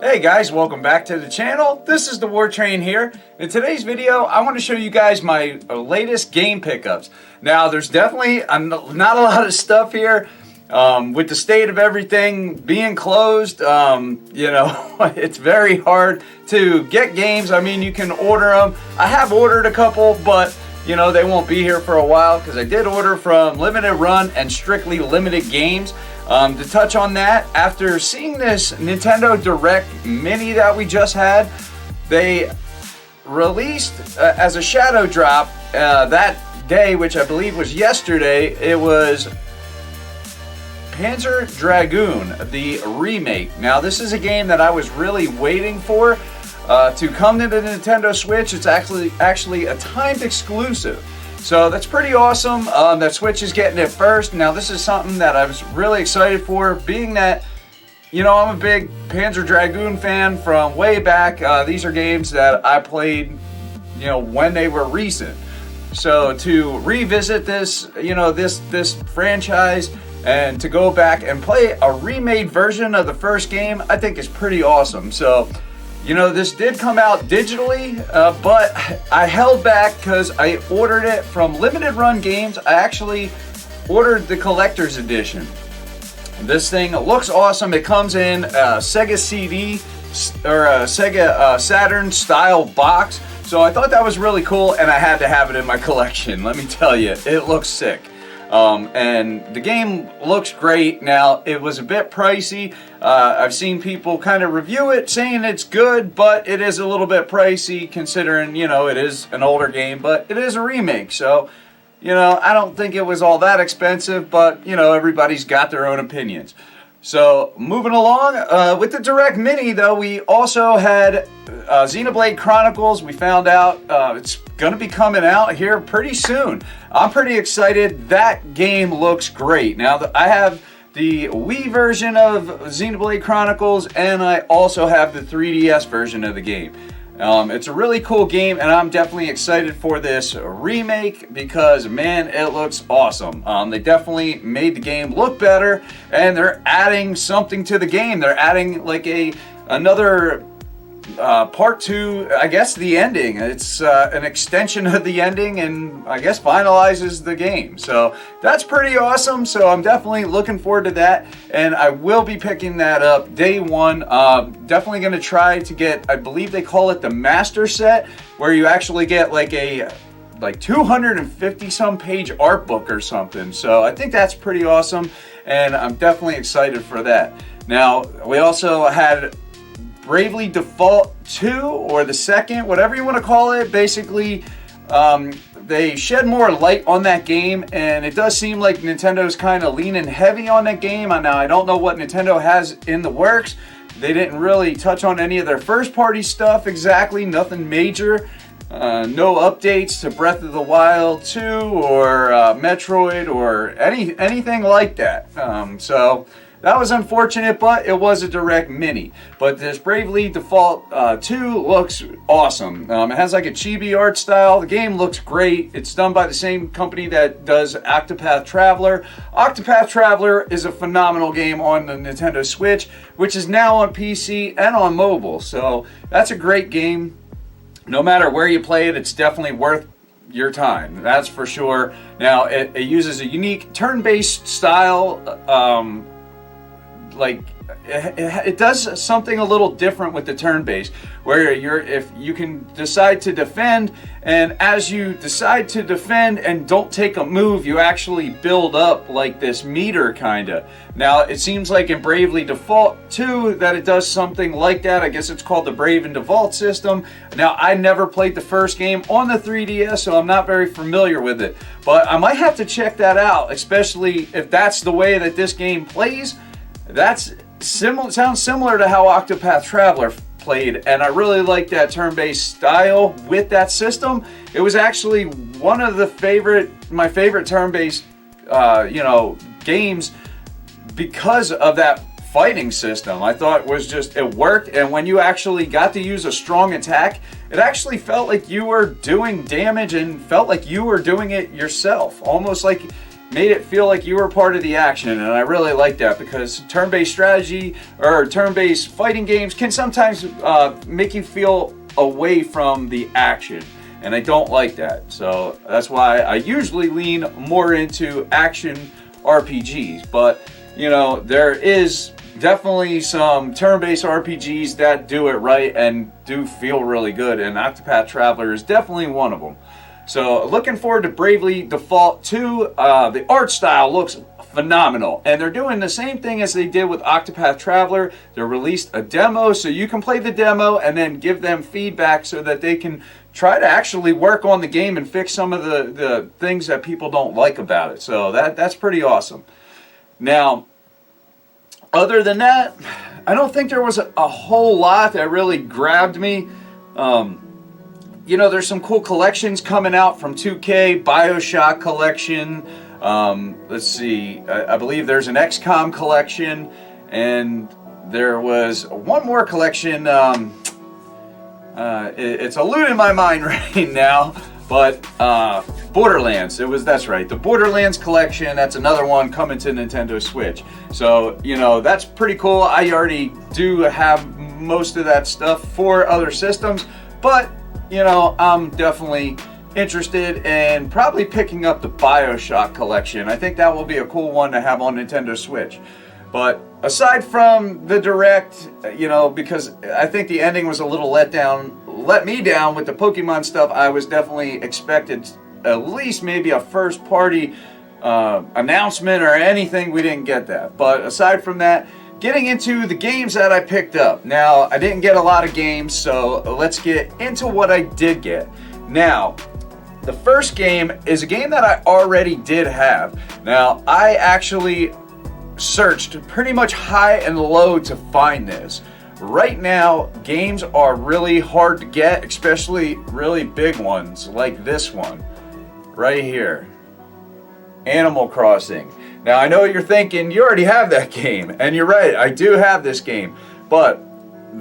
Hey guys, welcome back to the channel. This is the War Train here. In today's video, I want to show you guys my layest game pickups. Now, there's definitely not a lot of stuff here. With the state of everything being closed, it's very hard to get games. I mean, you can order them. I have ordered a couple, but they won't be here for a while because I did order from Limited Run and Strictly Limited Games. To touch on that, after seeing this Nintendo Direct Mini that we just had, they released as a shadow drop that day, which I believe was yesterday. It was Panzer Dragoon, the remake. Now, this is a game that I was really waiting for to come to the Nintendo Switch. It's actually a timed exclusive. So that's pretty awesome that Switch is getting it first. Now, this is something that I was really excited for, being that, I'm a big Panzer Dragoon fan from way back. These are games that I played, when they were recent. So to revisit this, this franchise and to go back and play a remade version of the first game, I think is pretty awesome. So, this did come out digitally, but I held back because I ordered it from Limited Run Games. I actually ordered the collector's edition. This thing looks awesome. It comes in a Sega CD or a Sega Saturn style box. So I thought that was really cool, and I had to have it in my collection. Let me tell you, it looks sick. And the game looks great. Now, it was a bit pricey. I've seen people kind of review it saying it's good, but it is a little bit pricey considering, it is an older game, but it is a remake. So, I don't think it was all that expensive, but, everybody's got their own opinions. So, moving along, with the Direct Mini, though, we also had Xenoblade Chronicles. We found out it's going to be coming out here pretty soon. I'm pretty excited. That game looks great. Now, I have the Wii version of Xenoblade Chronicles, and I also have the 3DS version of the game. It's a really cool game, and I'm definitely excited for this remake because, man, it looks awesome. They definitely made the game look better, and they're adding something to the game. They're adding like another part two, I guess, the ending. It's an extension of the ending, and I guess finalizes the game. So that's pretty awesome. So I'm definitely looking forward to that, and I will be picking that up day one. Definitely going to try to get, I believe they call it the Master Set, where you actually get like a 250 some page art book or something. So I think that's pretty awesome, and I'm definitely excited for that. Now, we also had Bravely Default 2, or the second, whatever you want to call it. Basically, they shed more light on that game, and it does seem like Nintendo's kind of leaning heavy on that game. Now, I don't know what Nintendo has in the works. They didn't really touch on any of their first-party stuff exactly, nothing major. No updates to Breath of the Wild 2 or Metroid or anything like that. So that was unfortunate, but it was a Direct Mini. But this Bravely Default 2 looks awesome. It has like a chibi art style. The game looks great. It's done by the same company that does Octopath Traveler. Octopath Traveler is a phenomenal game on the Nintendo Switch, which is now on PC and on mobile. So that's a great game. No matter where you play it, it's definitely worth your time. That's for sure. Now, it uses a unique turn-based style. It does something a little different with the turn-based, where if you can decide to defend, and as you decide to defend and don't take a move, you actually build up like this meter kinda. Now, it seems like in Bravely Default 2 that it does something like that. I guess it's called the Brave and Default system. Now, I never played the first game on the 3DS, so I'm not very familiar with it, but I might have to check that out, especially if that's the way that this game plays. That's sounds similar to how Octopath Traveler played, and I really like that turn-based style with that system. It was actually one of my favorite turn-based games because of that fighting system. I thought it worked, and when you actually got to use a strong attack, it actually felt like you were doing damage and felt like you were doing it yourself, almost like made it feel like you were part of the action, and I really like that, because turn-based strategy or turn-based fighting games can sometimes make you feel away from the action, and I don't like that. So that's why I usually lean more into action RPGs. But you know, there is definitely some turn-based RPGs that do it right and do feel really good, and Octopath Traveler is definitely one of them. So looking forward to Bravely Default 2. The art style looks phenomenal, and they're doing the same thing as they did with Octopath Traveler. They released a demo, so you can play the demo and then give them feedback so that they can try to actually work on the game and fix some of the things that people don't like about it. So that's pretty awesome. Now, other than that, I don't think there was a whole lot that really grabbed me. You know, there's some cool collections coming out from 2K, BioShock collection. Let's see, I believe there's an XCOM collection, and there was one more collection. It's eluding my mind right now, but Borderlands. That's right, the Borderlands collection. That's another one coming to Nintendo Switch. So you know, that's pretty cool. I already do have most of that stuff for other systems, but you know, I'm definitely interested in probably picking up the BioShock collection. I think that will be a cool one to have on Nintendo Switch. But aside from the Direct, you know, because I think the ending was a little let me down with the Pokemon stuff, I was definitely expected at least maybe a first party announcement or anything. We didn't get that. But aside from that, getting into the games that I picked up. Now, I didn't get a lot of games, so let's get into what I did get. Now, the first game is a game that I already did have. Now, I actually searched pretty much high and low to find this. Right now, games are really hard to get, especially really big ones like this one right here, Animal Crossing. Now, I know you're thinking you already have that game, and you're right, I do have this game, but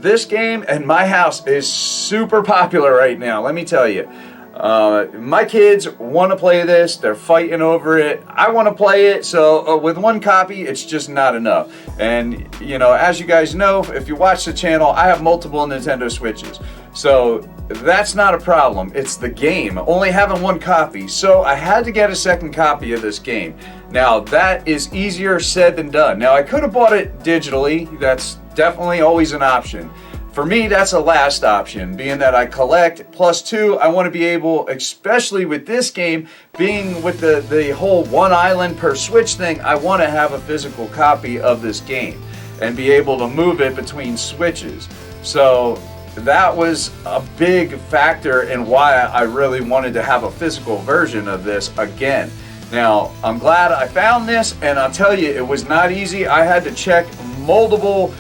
this game in my house is super popular right now, let me tell you. My kids want to play this, they're fighting over it, I want to play it, so with one copy, it's just not enough. And, you know, as you guys know, if you watch the channel, I have multiple Nintendo Switches, so that's not a problem. It's the game, only having one copy, so I had to get a second copy of this game. Now, that is easier said than done. Now, I could have bought it digitally, that's definitely always an option. For me, that's a last option, being that I collect, plus two, I want to be able, especially with this game, being with the whole one island per Switch thing, I want to have a physical copy of this game and be able to move it between Switches. So that was a big factor in why I really wanted to have a physical version of this again. Now, I'm glad I found this, and I'll tell you, it was not easy. I had to check multiple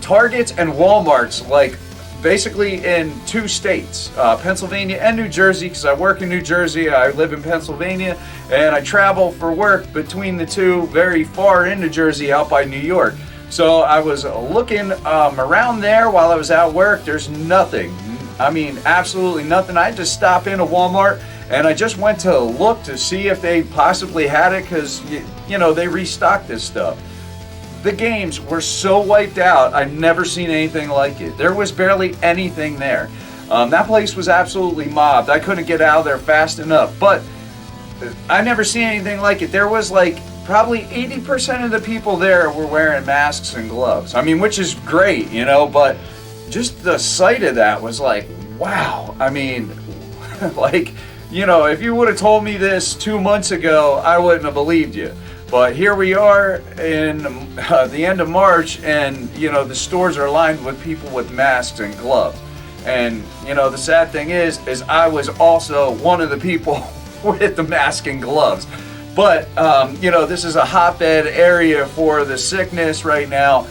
Targets and Walmarts, like basically in 2 states, Pennsylvania and New Jersey, because I work in New Jersey, I live in Pennsylvania, and I travel for work between the two, very far in New Jersey, out by New York. So I was looking around there while I was at work. There's nothing. I mean, absolutely nothing. I just stopped in a Walmart and I just went to look to see if they possibly had it, because you know, they restocked this stuff. The games were so wiped out, I've never seen anything like it. There was barely anything there. That place was absolutely mobbed. I couldn't get out of there fast enough, but I never seen anything like it. There was like probably 80% of the people there were wearing masks and gloves. I mean, which is great, you know, but just the sight of that was like, wow. I mean, like, you know, if you would have told me this 2 months ago, I wouldn't have believed you. But here we are in the end of March, and you know, the stores are lined with people with masks and gloves. And you know, the sad thing is I was also one of the people with the mask and gloves. But you know, this is a hotbed area for the sickness right now.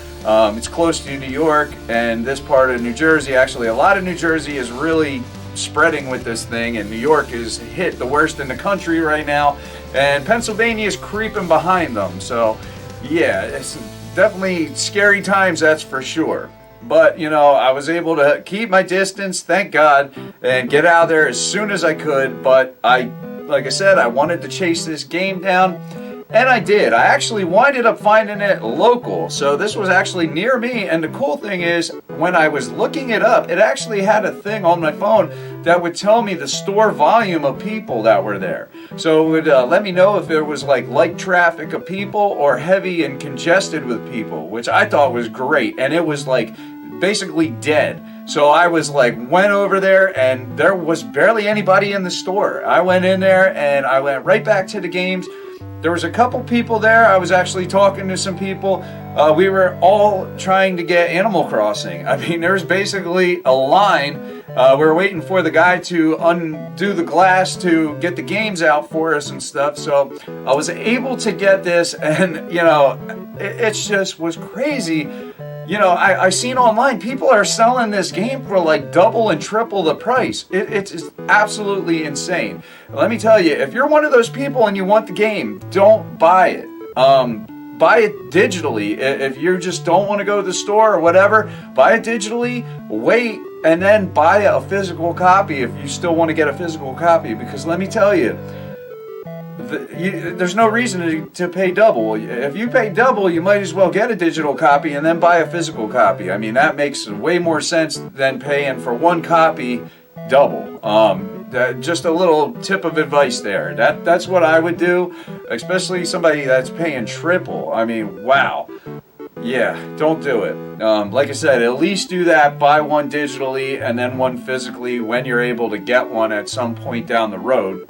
It's close to New York, and this part of New Jersey, actually a lot of New Jersey is really spreading with this thing, and New York is hit the worst in the country right now, and Pennsylvania is creeping behind them. So yeah, it's definitely scary times, that's for sure. But you know, I was able to keep my distance, thank God, and get out of there as soon as I could. But I like I said, I wanted to chase this game down. And I did. I actually winded up finding it local. So this was actually near me. And the cool thing is, when I was looking it up, it actually had a thing on my phone that would tell me the store volume of people that were there. So it would let me know if there was like light traffic of people or heavy and congested with people, which I thought was great. And it was like basically dead. So I was like, went over there and there was barely anybody in the store. I went in there and I went right back to the games. There was a couple people there. I was actually talking to some people. We were all trying to get Animal Crossing. I mean, there's basically a line. We were waiting for the guy to undo the glass to get the games out for us and stuff. So I was able to get this, and you know, it just was crazy. You know, I seen online people are selling this game for like double and triple the price. It's absolutely insane. Let me tell you, if you're one of those people and you want the game, don't buy it. Buy it digitally. If you just don't want to go to the store or whatever, buy it digitally, wait, and then buy a physical copy if you still want to get a physical copy. Because let me tell you, there's no reason to pay double. If you pay double, you might as well get a digital copy and then buy a physical copy. I mean, that makes way more sense than paying for one copy double. Just a little tip of advice there. That's what I would do, especially somebody that's paying triple. I mean, wow. Yeah, don't do it. Like I said, at least do that. Buy one digitally and then one physically when you're able to get one at some point down the road.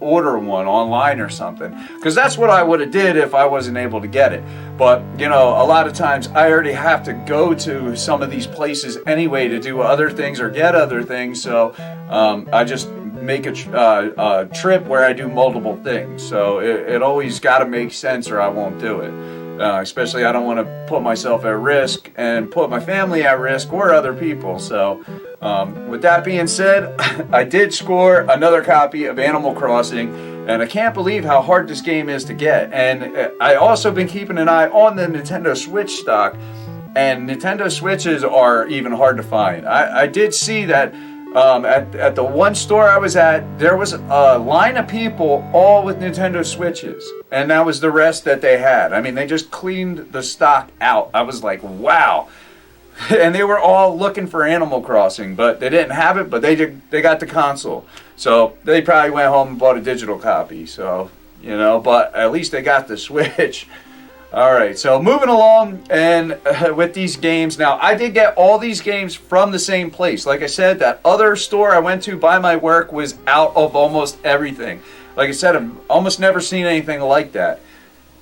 Order one online or something. Because that's what I would have did if I wasn't able to get it. But, you know, a lot of times I already have to go to some of these places anyway to do other things or get other things. So I just make a trip where I do multiple things. So it always got to make sense or I won't do it. Especially I don't want to put myself at risk and put my family at risk or other people. So with that being said, I did score another copy of Animal Crossing, and I can't believe how hard this game is to get. And I also been keeping an eye on the Nintendo Switch stock, and Nintendo Switches are even hard to find. I did see that at the one store I was at, there was a line of people all with Nintendo Switches, and that was the rest that they had. I mean, they just cleaned the stock out. I was like, wow. And they were all looking for Animal Crossing, but they didn't have it, but they got the console. So they probably went home and bought a digital copy. So, you know, but at least they got the Switch. All right, so moving along and with these games. Now, I did get all these games from the same place. Like I said, that other store I went to by my work was out of almost everything. Like I said, I've almost never seen anything like that.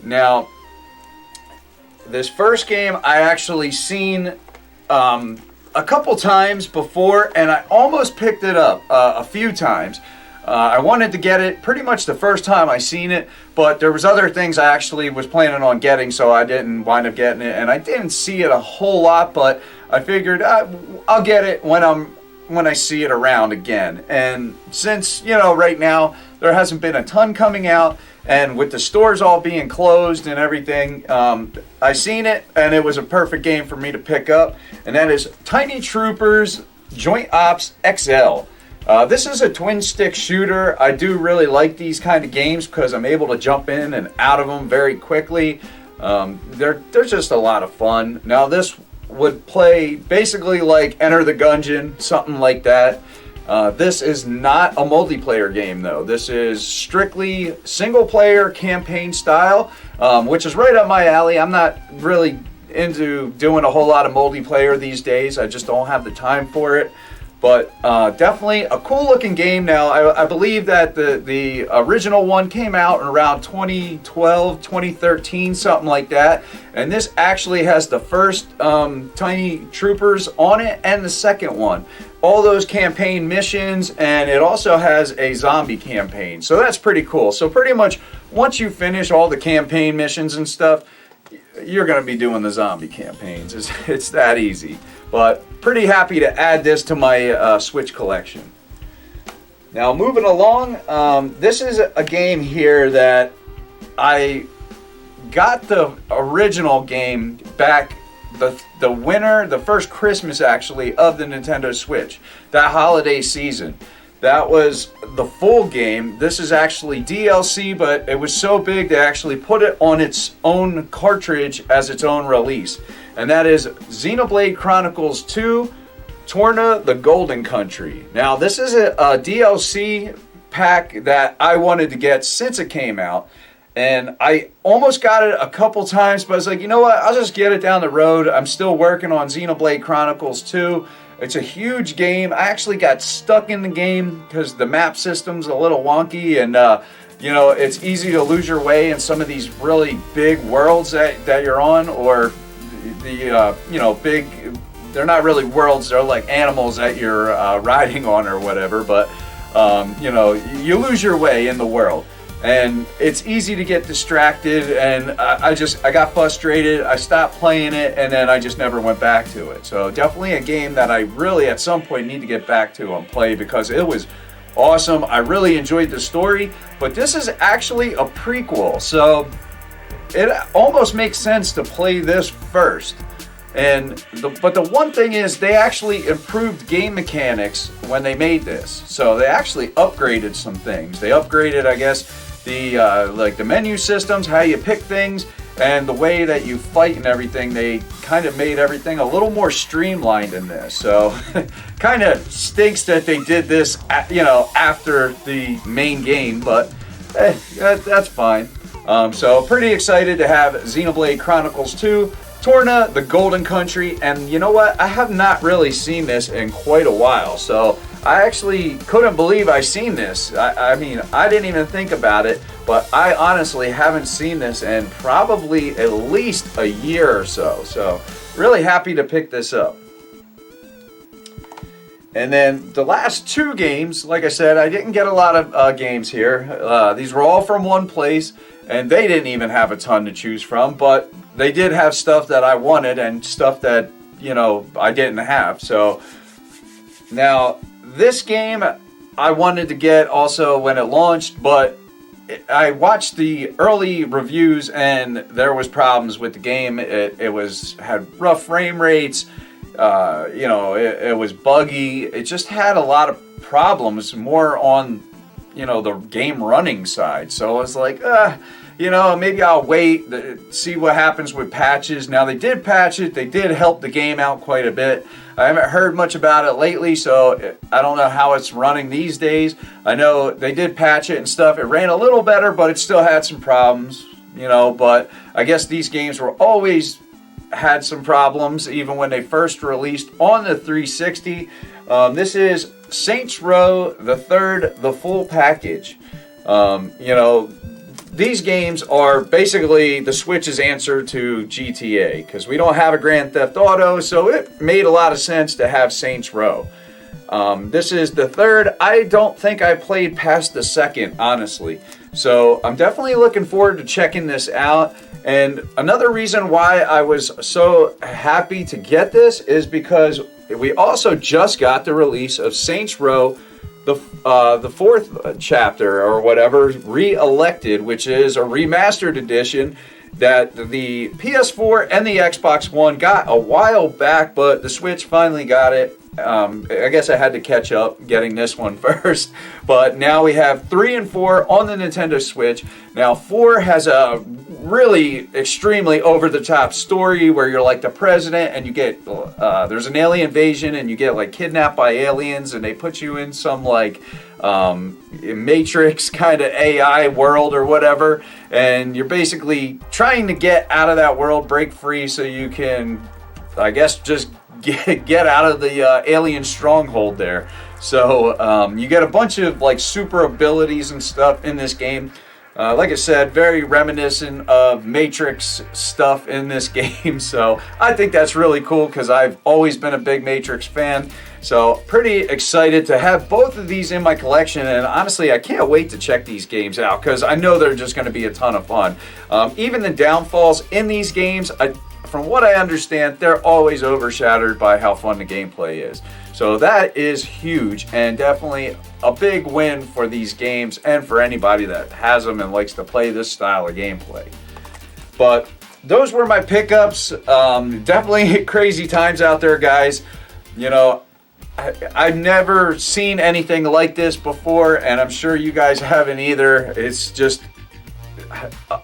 Now, this first game I actually seen a couple times before, and I almost picked it up a few times. I wanted to get it pretty much the first time I seen it, but there was other things I actually was planning on getting, so I didn't wind up getting it, and I didn't see it a whole lot, but I figured I'll get it when I see it around again. And since, you know, right now there hasn't been a ton coming out, and with the stores all being closed and everything, I seen it, and it was a perfect game for me to pick up, and that is Tiny Troopers Joint Ops XL. This is a twin stick shooter. I do really like these kind of games because I'm able to jump in and out of them very quickly. They're just a lot of fun. Now this would play basically like Enter the Gungeon, something like that. This is not a multiplayer game though. This is strictly single player campaign style, which is right up my alley. I'm not really into doing a whole lot of multiplayer these days. I just don't have the time for it. But definitely a cool looking game. Now I believe that the original one came out in around 2012, 2013, something like that. And this actually has the first Tiny Troopers on it and the second one. All those campaign missions, and it also has a zombie campaign. So that's pretty cool. So pretty much once you finish all the campaign missions and stuff, you're going to be doing the zombie campaigns. It's that easy. But pretty happy to add this to my Switch collection. Now moving along, this is a game here that I got the original game back the winter, the first Christmas actually, of the Nintendo Switch, that holiday season. That was the full game. This is actually DLC, but it was so big they actually put it on its own cartridge as its own release. And that is Xenoblade Chronicles 2, Torna the Golden Country. Now, this is a DLC pack that I wanted to get since it came out. And I almost got it a couple times, but I was like, you know what? I'll just get it down the road. I'm still working on Xenoblade Chronicles 2. It's a huge game. I actually got stuck in the game because the map system's a little wonky, and you know, it's easy to lose your way in some of these really big worlds that you're on, or the you know, big, they're not really worlds, they're like animals that you're riding on or whatever, but you know, you lose your way in the world. And it's easy to get distracted, and I got frustrated. I stopped playing it, and then I just never went back to it. So definitely a game that I really at some point need to get back to and play, because it was awesome. I really enjoyed the story, but this is actually a prequel, so it almost makes sense to play this first. But the one thing is, they actually improved game mechanics when they made this. So they actually upgraded some things. They upgraded, I guess, the like the menu systems, how you pick things, and the way that you fight and everything. They kind of made everything a little more streamlined in this. So kind of stinks that they did this, you know, after the main game, but hey, that's fine. So pretty excited to have Xenoblade Chronicles 2, Torna the Golden Country, and you know what? I have not really seen this in quite a while, so I actually couldn't believe I seen this. I mean, I didn't even think about it, but I honestly haven't seen this in probably at least a year or so. So really happy to pick this up. And then the last two games, like I said, I didn't get a lot of games here. These were all from one place, and they didn't even have a ton to choose from, but they did have stuff that I wanted and stuff that, you know, I didn't have. So now this game I wanted to get also when it launched, but I watched the early reviews and there was problems with the game. It had rough frame rates. You know, it was buggy. It just had a lot of problems, more on, you know, the game running side. So I was like, you know, maybe I'll wait, see what happens with patches. Now, they did patch it. They did help the game out quite a bit. I haven't heard much about it lately, so I don't know how it's running these days. I know they did patch it and stuff. It ran a little better, but it still had some problems, you know. But I guess these games were always had some problems, even when they first released on the 360. This is Saints Row the Third, the full package. You know, these games are basically the Switch's answer to GTA, because we don't have a Grand Theft Auto, so it made a lot of sense to have Saints Row. This is the third. I don't think I played past the second, honestly. So I'm definitely looking forward to checking this out. And another reason why I was so happy to get this is because we also just got the release of Saints Row, the fourth chapter or whatever, Re-Elected, which is a remastered edition that the PS4 and the Xbox One got a while back, but the Switch finally got it. I guess I had to catch up getting this one first, but now we have 3 and 4 on the Nintendo Switch. Now 4 has a really extremely over-the-top story where you're like the president and you get there's an alien invasion and you get like kidnapped by aliens, and they put you in some like Matrix kind of AI world or whatever, and you're basically trying to get out of that world, break free, so you can, I guess, just get out of the alien stronghold there. So you get a bunch of like super abilities and stuff in this game. Like I said, very reminiscent of Matrix stuff in this game. So I think that's really cool because I've always been a big Matrix fan. So pretty excited to have both of these in my collection, and honestly I can't wait to check these games out because I know they're just going to be a ton of fun. Even the downfalls in these games, from what I understand, they're always overshadowed by how fun the gameplay is. So that is huge and definitely a big win for these games and for anybody that has them and likes to play this style of gameplay. But those were my pickups. Definitely crazy times out there, guys. You know, I've never seen anything like this before, and I'm sure you guys haven't either. It's just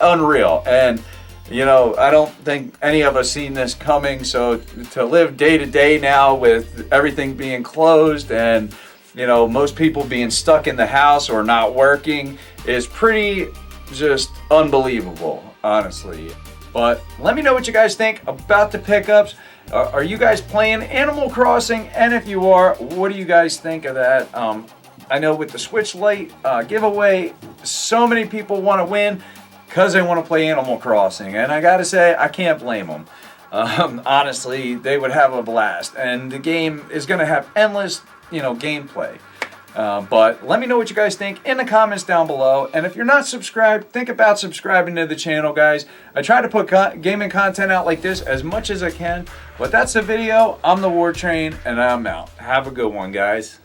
unreal. And you know, I don't think any of us seen this coming. So to live day to day now with everything being closed and, you know, most people being stuck in the house or not working is pretty just unbelievable, honestly. But let me know what you guys think about the pickups. Are you guys playing Animal Crossing? And if you are, what do you guys think of that? I know with the Switch Lite giveaway, so many people want to win because they want to play Animal Crossing. And I gotta say, I can't blame them. Honestly, they would have a blast. And the game is going to have endless, you know, gameplay. But let me know what you guys think in the comments down below. And if you're not subscribed, think about subscribing to the channel, guys. I try to put gaming content out like this as much as I can. But that's the video. I'm the War Train, and I'm out. Have a good one, guys.